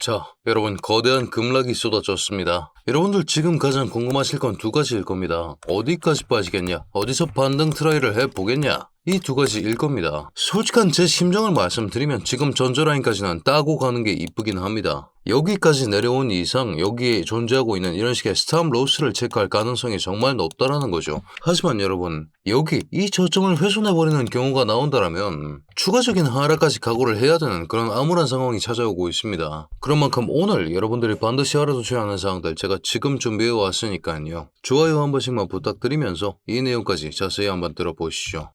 자, 여러분 거대한 급락이 쏟아졌습니다. 여러분들 지금 가장 궁금하실 건 두 가지일 겁니다. 어디까지 빠지겠냐? 어디서 반등 트라이를 해보겠냐? 이 두 가지일 겁니다. 솔직한 제 심정을 말씀드리면 지금 전저라인까지는 따고 가는 게 이쁘긴 합니다. 여기까지 내려온 이상 여기에 존재하고 있는 이런 식의 스탑 로스를 체크할 가능성이 정말 높다라는 거죠. 하지만 여러분, 여기 이 저점을 훼손해버리는 경우가 나온다면 추가적인 하락까지 각오를 해야 되는 그런 암울한 상황이 찾아오고 있습니다. 그런 만큼 오늘 여러분들이 반드시 알아두셔야 하는 사항들 제가 지금 준비해 왔으니까요. 좋아요 한 번씩만 부탁드리면서 이 내용까지 자세히 한번 들어보시죠.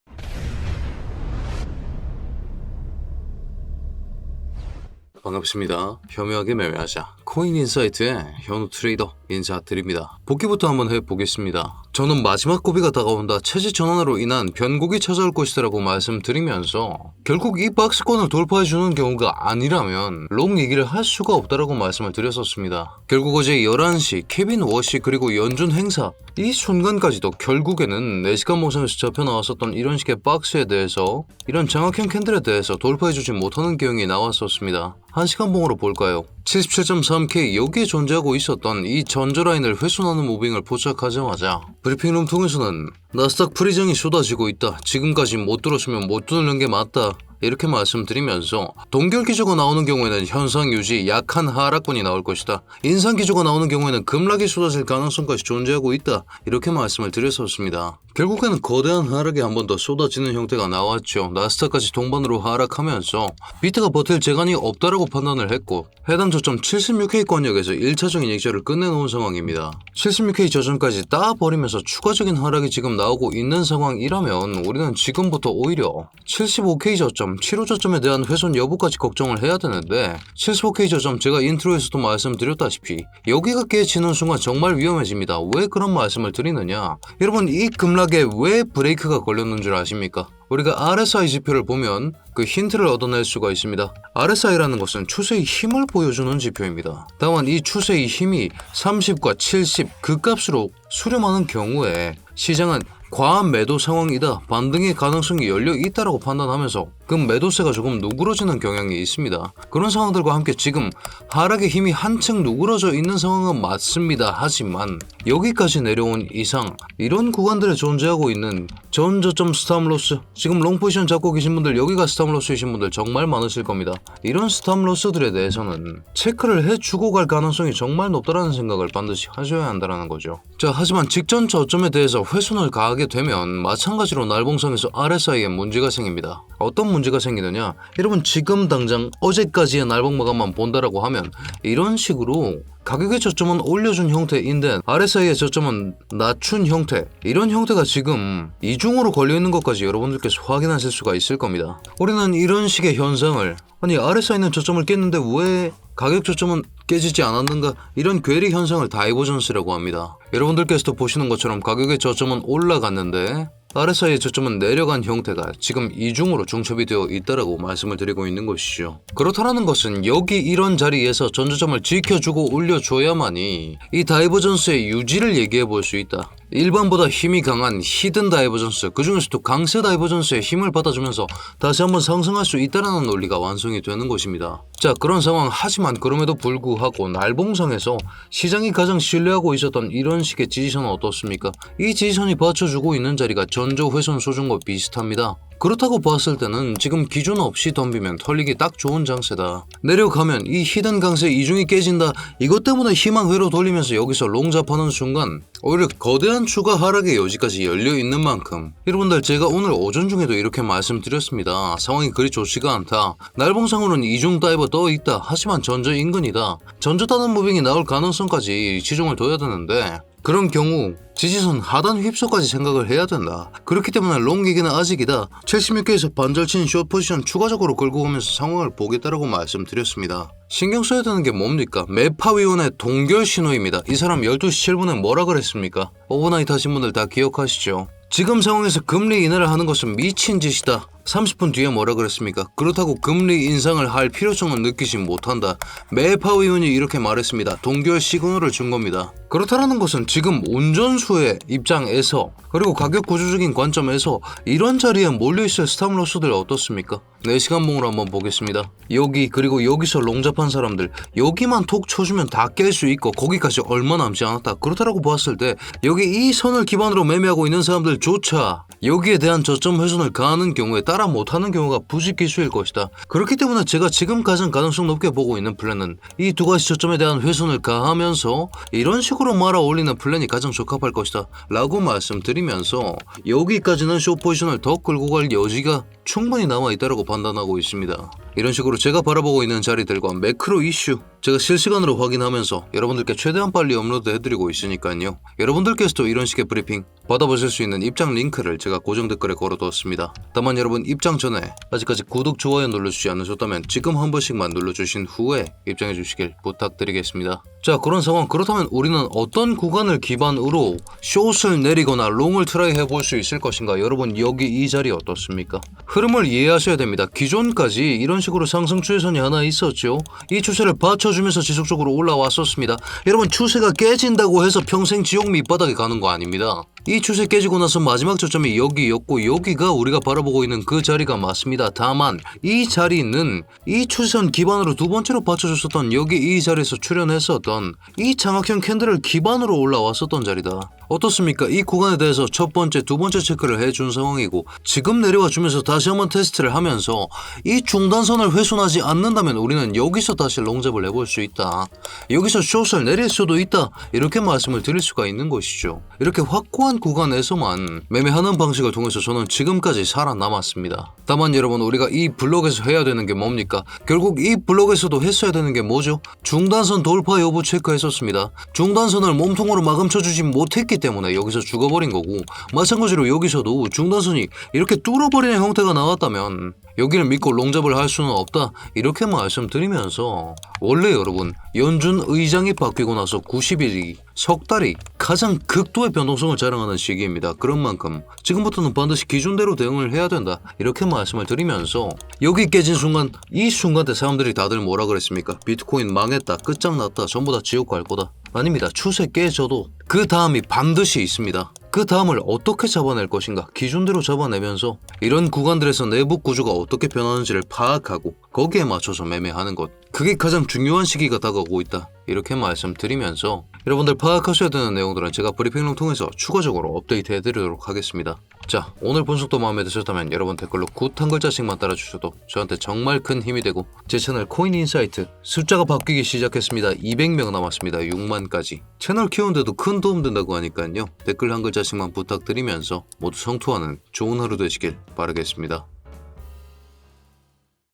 반갑습니다. 혐오하게 매매하자 코인인사이트의 현우 트레이더 인사드립니다. 복귀부터 한번 해보겠습니다. 저는 마지막 고비가 다가온다, 체질 전환으로 인한 변곡이 찾아올 것이라고 말씀드리면서 결국 이 박스권을 돌파해주는 경우가 아니라면 롱 얘기를 할 수가 없다라고 말씀을 드렸었습니다. 결국 어제 11시 케빈 워시 그리고 연준 행사 이 순간까지도 결국에는 4시간 모션에서 잡혀 나왔었던 이런 식의 박스에 대해서 이런 장악형 캔들에 대해서 돌파해주지 못하는 경향이 나왔었습니다. 1시간 봉으로 볼까요? 77.3K 여기에 존재하고 있었던 이 전저라인을 훼손하는 무빙을 포착하자마자 브리핑룸 통해서는 나스닥 프리정이 쏟아지고 있다, 지금까지 못 들었으면 못 뚫는 게 맞다, 이렇게 말씀드리면서 동결 기조가 나오는 경우에는 현상 유지, 약한 하락권이 나올 것이다, 인상 기조가 나오는 경우에는 급락이 쏟아질 가능성까지 존재하고 있다, 이렇게 말씀을 드렸었습니다. 결국에는 거대한 하락이 한 번 더 쏟아지는 형태가 나왔죠. 나스닥까지 동반으로 하락하면서 비트가 버틸 재간이 없다라고 판단을 했고 해당 저점 76K권역에서 1차적인 익절을 끝내놓은 상황입니다. 76K 저점까지 따버리면서 추가적인 하락이 지금 나오고 있는 상황이라면 우리는 지금부터 오히려 75K 저점, 7호 저점에 대한 훼손 여부까지 걱정을 해야 되는데 75K 저점 제가 인트로에서도 말씀드렸다시피 여기가 깨지는 순간 정말 위험해집니다. 왜 그런 말씀을 드리느냐? 여러분, 이 급락에 왜 브레이크가 걸렸는 줄 아십니까? 우리가 RSI 지표를 보면 그 힌트를 얻어낼 수가 있습니다. RSI라는 것은 추세의 힘을 보여주는 지표입니다. 다만 이 추세의 힘이 30과 70 그 값으로 수렴하는 경우에 시장은 과한 매도 상황이다, 반등의 가능성이 열려 있다라고 판단하면서 그 매도세가 조금 누그러지는 경향이 있습니다. 그런 상황들과 함께 지금 하락의 힘이 한층 누그러져 있는 상황은 맞습니다. 하지만 여기까지 내려온 이상 이런 구간들에 존재하고 있는 전 저점 스탑로스, 지금 롱 포지션 잡고 계신 분들 여기가 스탑로스이신 분들 정말 많으실 겁니다. 이런 스탑로스들에 대해서는 체크를 해주고 갈 가능성이 정말 높다라는 생각을 반드시 하셔야 한다는 거죠. 자, 하지만 직전 저점에 대해서 훼손을 가하게 되면 마찬가지로 날봉성에서 RSI에 문제가 생깁니다. 어떤 문제가 생기느냐? 여러분, 지금 당장 어제까지의 날봉 마감만 본다라고 하면 이런 식으로 가격의 저점은 올려준 형태인데 RSI의 저점은 낮춘 형태, 이런 형태가 지금 이중으로 걸려있는 것까지 여러분들께서 확인하실 수가 있을 겁니다. 우리는 이런 식의 현상을, 아니 RSI는 저점을 깼는데 왜 가격 저점은 깨지지 않았는가, 이런 괴리 현상을 다이버전스라고 합니다. 여러분들께서도 보시는 것처럼 가격의 저점은 올라갔는데 RSI의 저점은 내려간 형태가 지금 이중으로 중첩이 되어 있다라고 말씀을 드리고 있는 것이죠. 그렇다는 것은 여기 이런 자리에서 전저점을 지켜주고 올려줘야만이 이 다이버전스의 유지를 얘기해 볼 수 있다. 일반보다 힘이 강한 히든 다이버전스, 그 중에서도 강세 다이버전스의 힘을 받아주면서 다시 한번 상승할 수 있다는 논리가 완성이 되는 것입니다. 자, 그런 상황, 하지만 그럼에도 불구하고 날봉상에서 시장이 가장 신뢰하고 있었던 이런 식의 지지선은 어떻습니까? 이 지지선이 받쳐주고 있는 자리가 전저 훼손 수준과 비슷합니다. 그렇다고 봤을 때는 지금 기준 없이 덤비면 털리기 딱 좋은 장세다. 내려가면 이 히든 강세 이중이 깨진다, 이것 때문에 희망회로 돌리면서 여기서 롱잡하는 순간 오히려 거대한 추가 하락의 여지까지 열려있는 만큼 여러분들, 제가 오늘 오전 중에도 이렇게 말씀드렸습니다. 상황이 그리 좋지가 않다. 날봉상으로는 이중 다이버 떠있다. 하지만 전저 인근이다. 전저 따는 무빙이 나올 가능성까지 지종을 둬야 되는데 그런 경우 지지선 하단 휩소까지 생각을 해야 된다. 그렇기 때문에 롱 얘기는 아직이다. 76K에서 반절친 숏 포지션 추가적으로 끌고 오면서 상황을 보겠다라고 말씀드렸습니다. 신경 써야 되는 게 뭡니까? 매파위원회 동결 신호입니다. 이 사람 12시 7분에 뭐라 그랬습니까? 오버나이트 하신 분들 다 기억하시죠? 지금 상황에서 금리 인하를 하는 것은 미친 짓이다. 30분 뒤에 뭐라 그랬습니까? 그렇다고 금리 인상을 할 필요성은 느끼지 못한다. 매파우 의원이 이렇게 말했습니다. 동결 시그널을 준 겁니다. 그렇다라는 것은 지금 운전수의 입장에서 그리고 가격 구조적인 관점에서 이런 자리에 몰려있을 스탑로스들 어떻습니까? 4시간 봉으로 한번 보겠습니다. 여기 그리고 여기서 롱잡한 사람들 여기만 톡 쳐주면 다 깰 수 있고 거기까지 얼마 남지 않았다. 그렇다라고 봤을 때 여기 이 선을 기반으로 매매하고 있는 사람들조차 여기에 대한 저점 훼손을 가하는 경우에 따라 못하는 경우가 부직기수일 것이다. 그렇기 때문에 제가 지금 가장 가능성 높게 보고 있는 플랜은 이 두 가지 저점에 대한 훼손을 가하면서 이런 식으로 말아 올리는 플랜이 가장 적합할 것이다 라고 말씀드리면서 여기까지는 숏 포지션을 더 끌고 갈 여지가 충분히 남아있다고 판단하고 있습니다. 이런 식으로 제가 바라보고 있는 자리들과 매크로 이슈 제가 실시간으로 확인하면서 여러분들께 최대한 빨리 업로드 해드리고 있으니까요. 여러분들께서도 이런 식의 브리핑 받아보실 수 있는 입장 링크를 제가 고정 댓글에 걸어두었습니다. 다만 여러분 입장 전에 아직까지 구독, 좋아요 눌러주지 않으셨다면 지금 한 번씩만 눌러주신 후에 입장해 주시길 부탁드리겠습니다. 자, 그런 상황 그렇다면 우리는 어떤 구간을 기반으로 숏을 내리거나 롱을 트라이 해볼 수 있을 것인가? 여러분 여기 이 자리 어떻습니까? 흐름을 이해하셔야 됩니다. 기존까지 이런 식으로 상승 추세선이 하나 있었죠. 이 추세를 받쳐주면서 지속적으로 올라왔었습니다. 여러분 추세가 깨진다고 해서 평생 지옥 밑바닥에 가는 거 아닙니다. 이 추세 깨지고 나서 마지막 저점이 여기였고 여기가 우리가 바라보고 있는 그 자리가 맞습니다. 다만 이 자리는 이 추세선 기반으로 두 번째로 받쳐줬었던 여기 이 자리에서 출현했었던 이 장악형 캔들을 기반으로 올라왔었던 자리다. 어떻습니까? 이 구간에 대해서 첫 번째, 두 번째 체크를 해준 상황이고 지금 내려와 주면서 다시 한번 테스트를 하면서 이 중단선을 훼손하지 않는다면 우리는 여기서 다시 롱잡을 해볼 수 있다. 여기서 숏을 내릴 수도 있다. 이렇게 말씀을 드릴 수가 있는 것이죠. 이렇게 확고한 구간에서만 매매하는 방식을 통해서 저는 지금까지 살아남았습니다. 다만 여러분 우리가 이 블록에서 해야 되는 게 뭡니까? 결국 이 블록에서도 했어야 되는 게 뭐죠? 중단선 돌파 여부 체크했었습니다. 중단선을 몸통으로 마감 쳐주지 못했기 때문에 여기서 죽어버린 거고 마찬가지로 여기서도 중단선이 이렇게 뚫어버리는 형태가 나왔다면 여기를 믿고 롱잡을 할 수는 없다 이렇게 말씀드리면서 원래 여러분 연준 의장이 바뀌고 나서 90일이 석 달이 가장 극도의 변동성을 자랑하는 시기입니다. 그런 만큼 지금부터는 반드시 기준대로 대응을 해야 된다 이렇게 말씀을 드리면서 여기 깨진 순간 이 순간 때 사람들이 다들 뭐라 그랬습니까? 비트코인 망했다, 끝장났다, 전부 다 지옥 갈 거다. 아닙니다. 추세 깨져도 그 다음이 반드시 있습니다. 그 다음을 어떻게 잡아낼 것인가 기준대로 잡아내면서 이런 구간들에서 내부 구조가 어떻게 변하는지를 파악하고 거기에 맞춰서 매매하는 것 그게 가장 중요한 시기가 다가오고 있다 이렇게 말씀드리면서 여러분들 파악하셔야 되는 내용들은 제가 브리핑을 통해서 추가적으로 업데이트 해드리도록 하겠습니다. 자, 오늘 분석도 마음에 드셨다면 여러분 댓글로 굿 한 글자씩만 따라주셔도 저한테 정말 큰 힘이 되고 제 채널 코인인사이트 숫자가 바뀌기 시작했습니다. 200명 남았습니다. 6만까지 채널 키우는데도 큰 도움 된다고 하니까요. 댓글 한 글자씩만 부탁드리면서 모두 성투하는 좋은 하루 되시길 바라겠습니다.